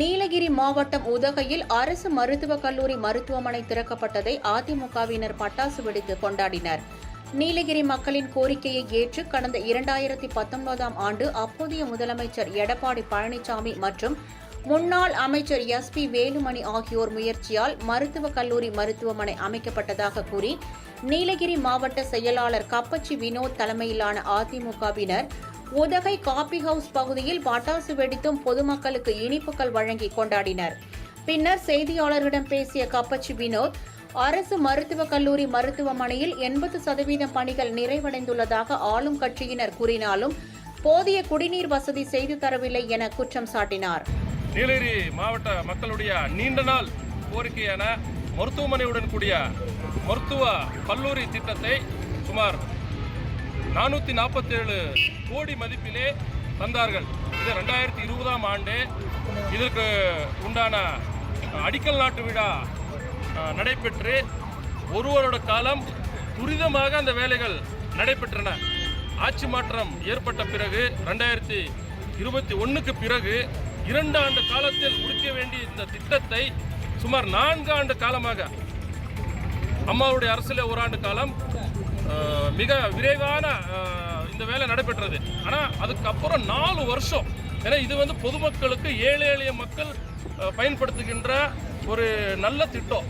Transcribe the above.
நீலகிரி மாவட்டம் உதகையில் அரசு மருத்துவக் கல்லூரி மருத்துவமனை திறக்கப்பட்டதை அதிமுகவினர் பட்டாசு வெடித்து கொண்டாடினர். நீலகிரி மக்களின் கோரிக்கையை ஏற்று கடந்த 2019ஆம் ஆண்டு அப்போதைய முதலமைச்சர் எடப்பாடி பழனிசாமி மற்றும் முன்னாள் அமைச்சர் SP வேலுமணி ஆகியோர் முயற்சியால் மருத்துவக் கல்லூரி மருத்துவமனை அமைக்கப்பட்டதாக கூறி நீலகிரி மாவட்ட செயலாளர் கப்பச்சி வினோத் தலைமையிலான அதிமுகவினர் உதகை காபி ஹவுஸ் பகுதியில் பட்டாசு வெடித்தும் பொதுமக்களுக்கு இனிப்புகள் வழங்கி கொண்டாடினர். பின்னர் செய்தியாளர்களிடம் பேசிய கப்பச்சி வினோத், அரசு மருத்துவக் கல்லூரி மருத்துவமனையில் 80% பணிகள் நிறைவடைந்துள்ளதாக ஆளும் கட்சியினர் கூறினாலும் போதிய குடிநீர் வசதி செய்து தரவில்லை என குற்றம் சாட்டினார். நீலகிரி மாவட்ட மக்களுடைய நீண்ட நாள் கோரிக்கையான மருத்துவமனையுடன் கூடிய மருத்துவ கல்லூரி திட்டத்தை சுமார் 447 கோடி மதிப்பிலே தந்தார்கள். இது 2020ஆம் ஆண்டு இதற்கு உண்டான அடிக்கல் நாட்டு விழா நடைபெற்று ஒரு வருட காலம் துரிதமாக அந்த வேலைகள் நடைபெற்றன. ஆட்சி மாற்றம் ஏற்பட்ட பிறகு 2021க்கு பிறகு 2 ஆண்டு காலத்தில் முடிக்க வேண்டிய இந்த திட்டத்தை சுமார் 4 ஆண்டு காலமாக, அம்மாவுடைய அரசில் 1 ஆண்டு காலம் மிக விரைவான இந்த வேலை நடைபெற்றது. ஆனால் அதுக்கப்புறம் 4 வருஷம். ஏன்னா இது பொதுமக்களுக்கு ஏழை எளிய மக்கள் பயன்படுத்துகின்ற ஒரு நல்ல திட்டம்.